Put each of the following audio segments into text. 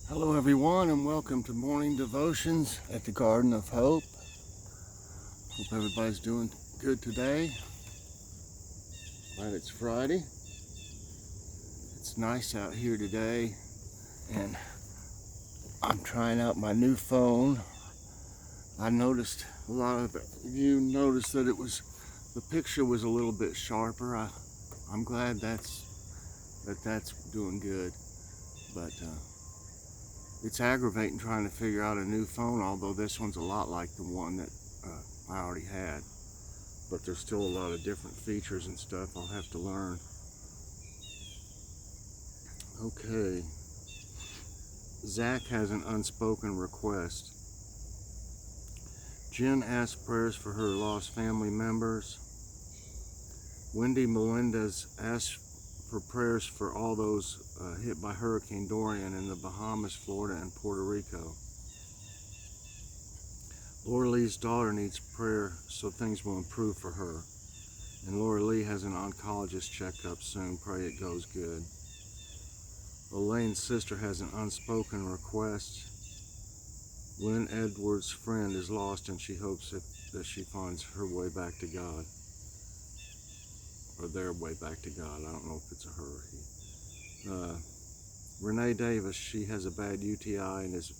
Hello everyone, and welcome to morning devotions at the Garden of Hope. Hope everybody's doing good today. Glad it's Friday. It's nice out here today, and I'm trying out my new phone. I noticed a lot of you noticed that the picture was a little bit sharper. I'm glad that's doing good, but it's aggravating trying to figure out a new phone, although this one's a lot like the one that I already had. But there's still a lot of different features and stuff I'll have to learn. Okay. Zach has an unspoken request. Jen asks prayers for her lost family members. Wendy Melendez asks for prayers for all those hit by Hurricane Dorian in the Bahamas, Florida, and Puerto Rico. Laura Lee's daughter needs prayer so things will improve for her. And Laura Lee has an oncologist checkup soon. Pray it goes good. Elaine's sister has an unspoken request. Lynn Edwards' friend is lost, and she hopes that she finds her way back to God. Or their way back to God. I don't know if it's a her or he. Renee Davis, she has a bad UTI and is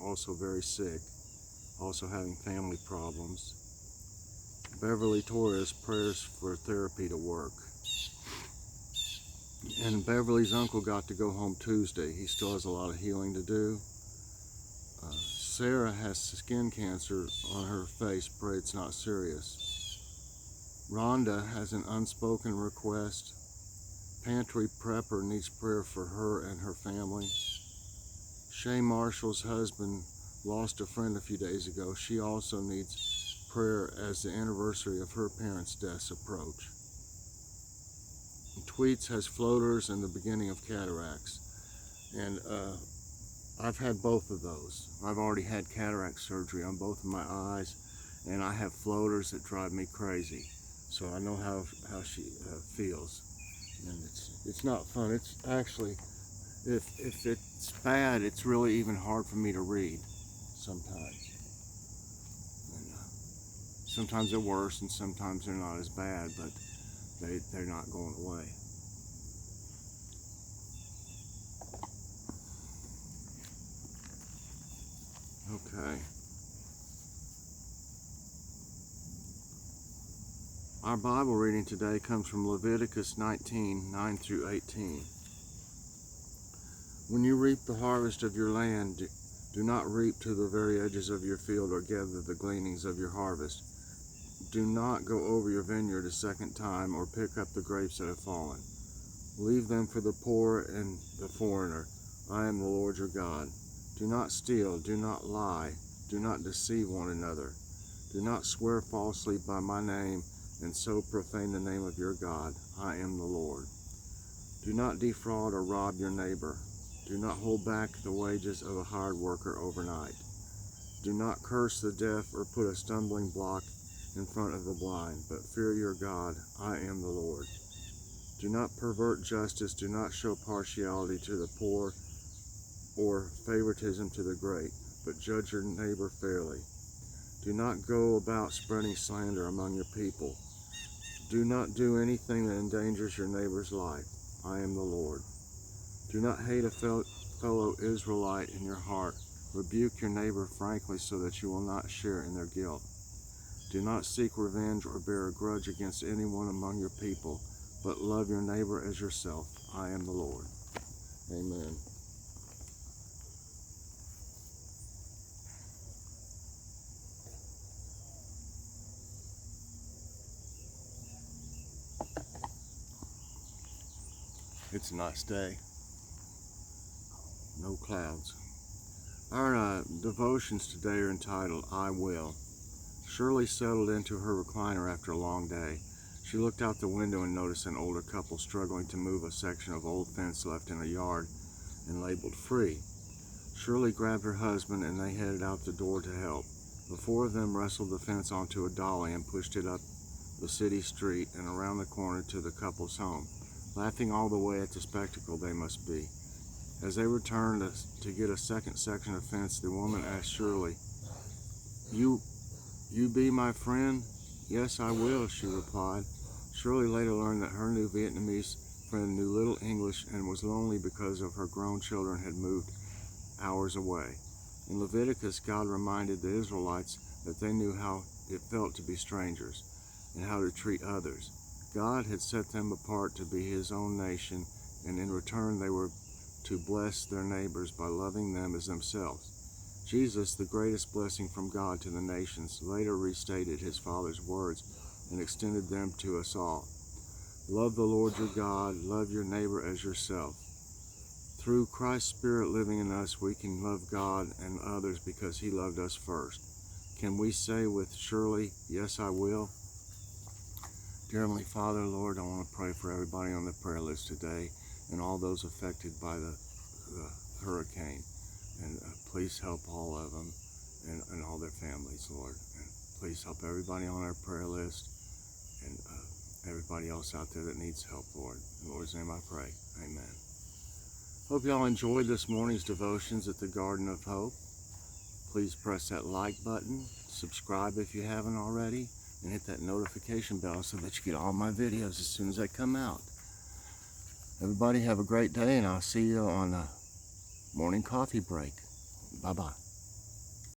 also very sick, also having family problems. Beverly Torres, prayers for therapy to work. And Beverly's uncle got to go home Tuesday. He still has a lot of healing to do. Sarah has skin cancer on her face. Pray it's not serious. Rhonda has an unspoken request. Pantry Prepper needs prayer for her and her family. Shay Marshall's husband lost a friend a few days ago. She also needs prayer as the anniversary of her parents' deaths approach. And Tweets has floaters and the beginning of cataracts. And I've had both of those. I've already had cataract surgery on both of my eyes, and I have floaters that drive me crazy. So I know how she feels. And it's not fun. It's actually, if it's bad, it's really even hard for me to read sometimes. And, sometimes they're worse, and sometimes they're not as bad, but they're not going away. Okay. Our Bible reading today comes from Leviticus 19, 9 through 18. When you reap the harvest of your land, do not reap to the very edges of your field or gather the gleanings of your harvest. Do not go over your vineyard a second time or pick up the grapes that have fallen. Leave them for the poor and the foreigner. I am the Lord your God. Do not steal, do not lie, do not deceive one another. Do not swear falsely by my name and so profane the name of your God. I am the Lord. Do not defraud or rob your neighbor. Do not hold back the wages of a hired worker overnight. Do not curse the deaf or put a stumbling block in front of the blind, but fear your God. I am the Lord. Do not pervert justice. Do not show partiality to the poor or favoritism to the great, but judge your neighbor fairly. Do not go about spreading slander among your people. Do not do anything that endangers your neighbor's life. I am the Lord. Do not hate a fellow Israelite in your heart. Rebuke your neighbor frankly so that you will not share in their guilt. Do not seek revenge or bear a grudge against anyone among your people, but love your neighbor as yourself. I am the Lord. Amen. It's a nice day. No clouds. Our devotions today are entitled, I Will. Shirley settled into her recliner after a long day. She looked out the window and noticed an older couple struggling to move a section of old fence left in a yard and labeled free. Shirley grabbed her husband and they headed out the door to help. The four of them wrestled the fence onto a dolly and pushed it up the city street and around the corner to the couple's home, laughing all the way at the spectacle they must be. As they returned to get a second section of fence, the woman asked Shirley, You be my friend? Yes, I will, she replied. Shirley later learned that her new Vietnamese friend knew little English and was lonely because of her grown children had moved hours away. In Leviticus, God reminded the Israelites that they knew how it felt to be strangers and how to treat others. God had set them apart to be His own nation, and in return they were to bless their neighbors by loving them as themselves. Jesus, the greatest blessing from God to the nations, later restated His Father's words and extended them to us all. Love the Lord your God, love your neighbor as yourself. Through Christ's Spirit living in us, we can love God and others because He loved us first. Can we say with Shirley, yes, I will? Dear Heavenly Father, Lord, I want to pray for everybody on the prayer list today and all those affected by the hurricane. And please help all of them and all their families, Lord. And please help everybody on our prayer list and everybody else out there that needs help, Lord. In the Lord's name I pray. Amen. Hope y'all enjoyed this morning's devotions at the Garden of Hope. Please press that like button, subscribe if you haven't already, and hit that notification bell so that you get all my videos as soon as they come out. Everybody have a great day, and I'll see you on the morning coffee break. Bye-bye.